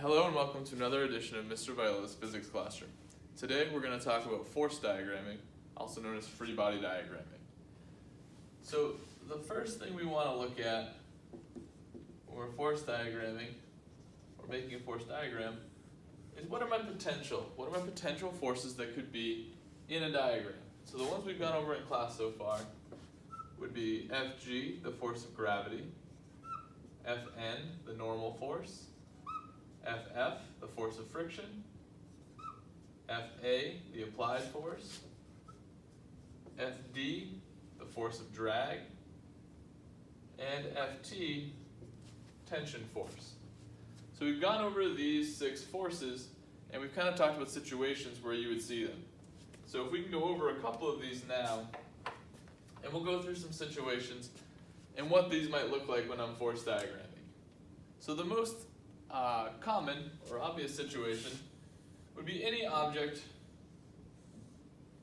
Hello and welcome to another edition of Mr. Viola's Physics Classroom. Today we're going to talk about force diagramming, also known as free body diagramming. So the first thing we want to look at when we're force diagramming, or making a force diagram, is what are my potential forces that could be in a diagram. So the ones we've gone over in class so far would be Fg, the force of gravity, Fn, the normal force, Ff, the force of friction, Fa, the applied force, Fd, the force of drag, and Ft, tension force. So we've gone over these 6 forces, and we've kind of talked about situations where you would see them. So if we can go over a couple of these now, and we'll go through some situations and what these might look like when I'm force diagramming. So the most common or obvious situation would be any object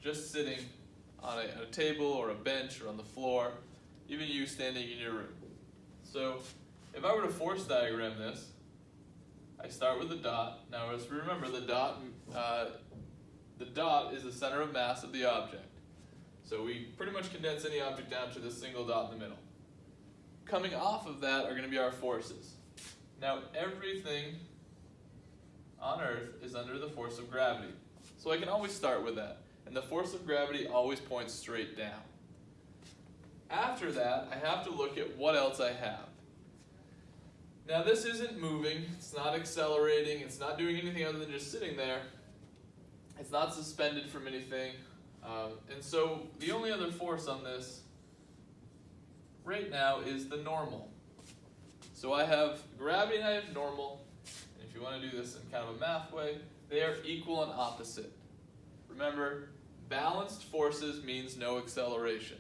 just sitting on a table or a bench or on the floor, even you standing in your room. So if I were to force diagram this, I start with a dot. Now as we remember, the dot is the center of mass of the object. So we pretty much condense any object down to this single dot in the middle. Coming off of that are going to be our forces. Now everything on Earth is under the force of gravity. So I can always start with that. And the force of gravity always points straight down. After that, I have to look at what else I have. Now this isn't moving, it's not accelerating, it's not doing anything other than just sitting there. It's not suspended from anything. And so the only other force on this right now is the normal. So I have gravity and I have normal, and if you want to do this in kind of a math way, they are equal and opposite. Remember, balanced forces means no acceleration.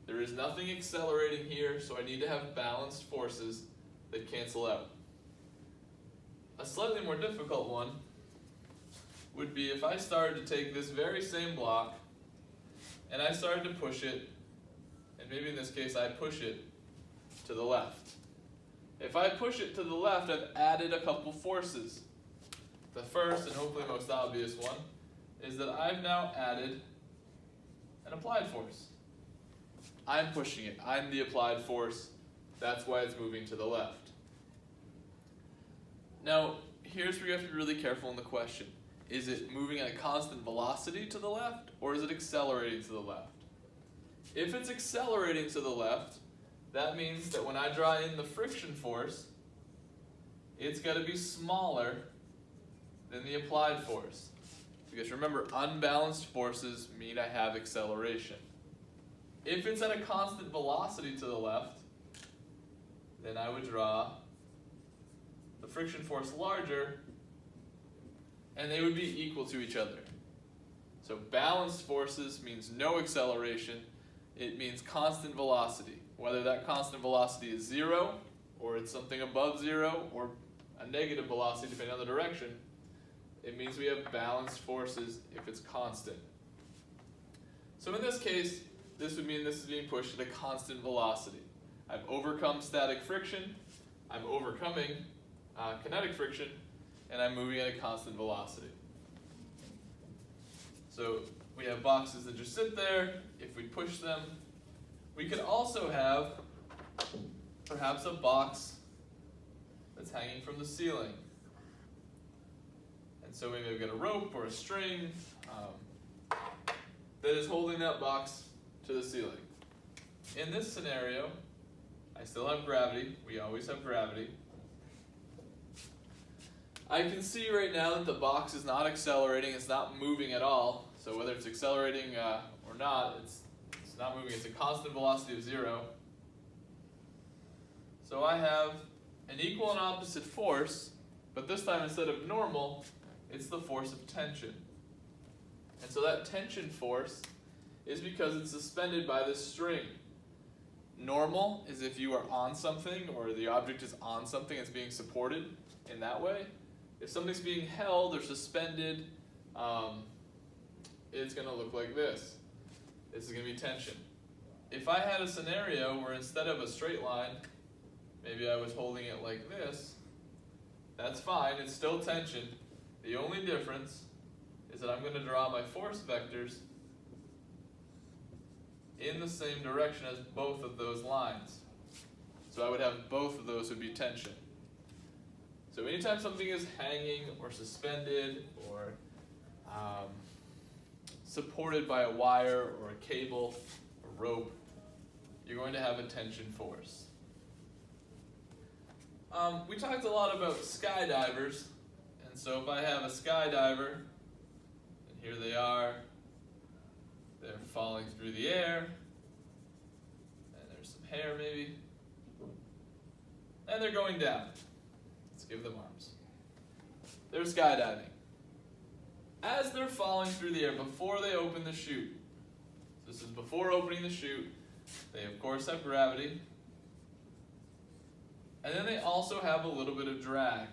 There is nothing accelerating here, so I need to have balanced forces that cancel out. A slightly more difficult one would be if I started to take this very same block and I started to push it, and maybe in this case I push it to the left. If I push it to the left, I've added a couple forces. The first, and hopefully most obvious one, is that I've now added an applied force. I'm pushing it. I'm the applied force. That's why it's moving to the left. Now, here's where you have to be really careful in the question. Is it moving at a constant velocity to the left, or is it accelerating to the left? If it's accelerating to the left, that means that when I draw in the friction force, it's got to be smaller than the applied force. Because remember, unbalanced forces mean I have acceleration. If it's at a constant velocity to the left, then I would draw the friction force larger, and they would be equal to each other. So balanced forces means no acceleration. It means constant velocity. Whether that constant velocity is 0, or it's something above 0, or a negative velocity depending on the direction, it means we have balanced forces if it's constant. So in this case, this would mean this is being pushed at a constant velocity. I've overcome static friction, I'm overcoming kinetic friction, and I'm moving at a constant velocity. So we have boxes that just sit there. If we push them, we could also have perhaps a box that's hanging from the ceiling. And so maybe I've got a rope or a string that is holding that box to the ceiling. In this scenario, I still have gravity. We always have gravity. I can see right now that the box is not accelerating. It's not moving at all. So whether it's accelerating or not, it's not moving. It's a constant velocity of 0. So I have an equal and opposite force, but this time instead of normal, it's the force of tension. And so that tension force is because it's suspended by this string. Normal is if you are on something, or the object is on something that's being supported in that way. If something's being held or suspended, it's going to look like this. This is going to be tension. If I had a scenario where instead of a straight line, maybe I was holding it like this, That's fine, it's still tension. The only difference is that I'm going to draw my force vectors in the same direction as both of those lines. So I would have both of those would be tension. So anytime something is hanging or suspended or supported by a wire or a cable, a rope, you're going to have a tension force. We talked a lot about skydivers, and so if I have a skydiver, and here they are, they're falling through the air, and there's some hair maybe, and they're going down. Let's give them arms. They're skydiving. As they're falling through the air, before they open the chute, this is before opening the chute, they of course have gravity, and then they also have a little bit of drag.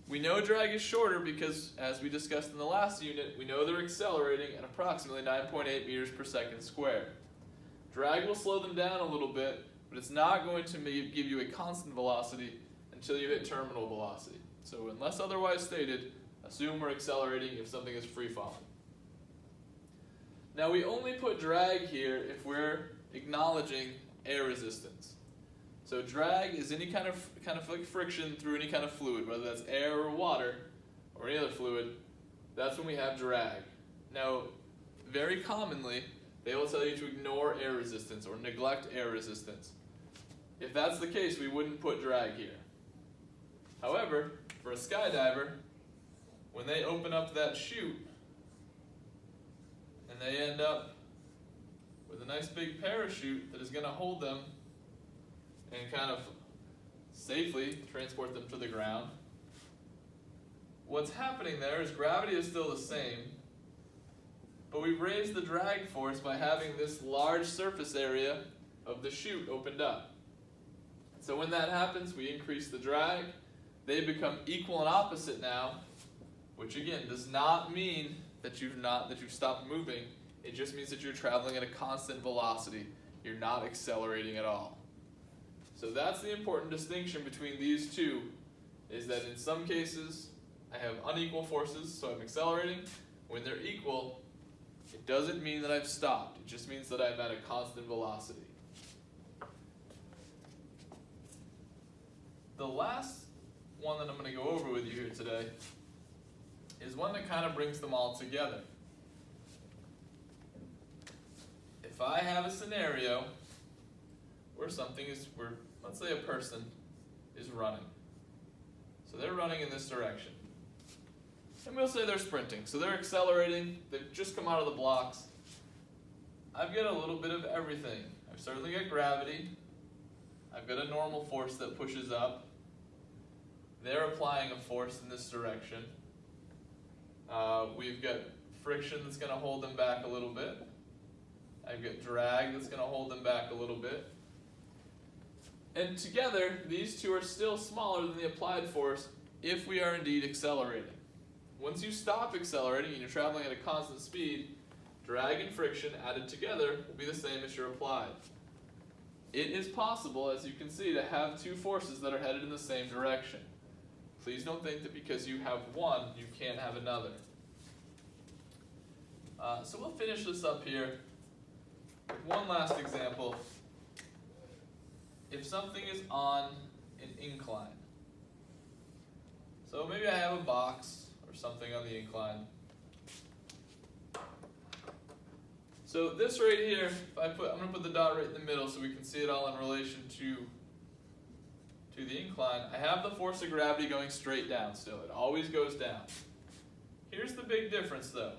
We know drag is shorter because, as we discussed in the last unit, we know they're accelerating at approximately 9.8 meters per second squared. Drag will slow them down a little bit, but it's not going to give you a constant velocity until you hit terminal velocity. So unless otherwise stated, assume we're accelerating if something is free falling. Now we only put drag here if we're acknowledging air resistance. So drag is any kind of like friction through any kind of fluid, whether that's air or water or any other fluid. That's when we have drag. Now, very commonly, they will tell you to ignore air resistance or neglect air resistance. If that's the case, we wouldn't put drag here. However, for a skydiver, when they open up that chute and they end up with a nice big parachute that is going to hold them and kind of safely transport them to the ground, what's happening there is gravity is still the same, but we've raised the drag force by having this large surface area of the chute opened up. So when that happens, we increase the drag. They become equal and opposite now, which again does not mean that you've stopped moving. It just means that you're traveling at a constant velocity. You're not accelerating at all. So that's the important distinction between these two, is that in some cases I have unequal forces, so I'm accelerating. When they're equal, it doesn't mean that I've stopped. It just means that I'm at a constant velocity. The last one that I'm going to go over with you here today is one that kind of brings them all together. If I have a scenario where let's say a person is running. So they're running in this direction. And we'll say they're sprinting. So they're accelerating, they've just come out of the blocks. I've got a little bit of everything. I've certainly got gravity. I've got a normal force that pushes up. They're applying a force in this direction. We've got friction that's going to hold them back a little bit. I've got drag that's going to hold them back a little bit. And together, these two are still smaller than the applied force if we are indeed accelerating. Once you stop accelerating and you're traveling at a constant speed, drag and friction added together will be the same as your applied. It is possible, as you can see, to have two forces that are headed in the same direction. Please don't think that because you have one, you can't have another. So we'll finish this up here with one last example. If something is on an incline, so maybe I have a box or something on the incline. So this right here, I'm going to put the dot right in the middle so we can see it all in relation to the incline. I have the force of gravity going straight down still. It always goes down. Here's the big difference though.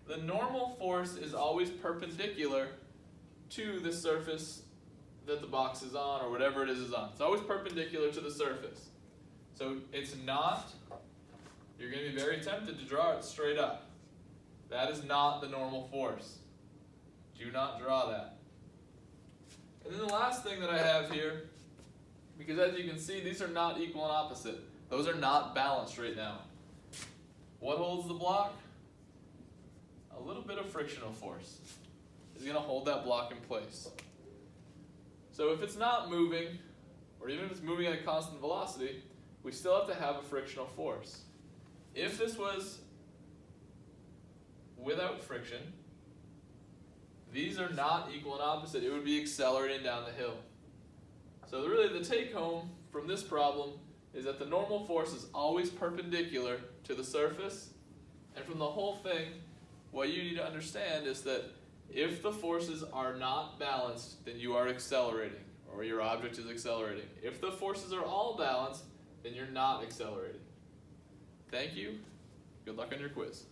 The normal force is always perpendicular to the surface that the box is on, or whatever it is on. It's always perpendicular to the surface. So it's not, you're going to be very tempted to draw it straight up. That is not the normal force. Do not draw that. And then the last thing that I have here, because as you can see, these are not equal and opposite. Those are not balanced right now. What holds the block? A little bit of frictional force is going to hold that block in place. So if it's not moving, or even if it's moving at a constant velocity, we still have to have a frictional force. If this was without friction, these are not equal and opposite. It would be accelerating down the hill. So really the take home from this problem is that the normal force is always perpendicular to the surface. And from the whole thing, what you need to understand is that if the forces are not balanced, then you are accelerating, or your object is accelerating. If the forces are all balanced, then you're not accelerating. Thank you. Good luck on your quiz.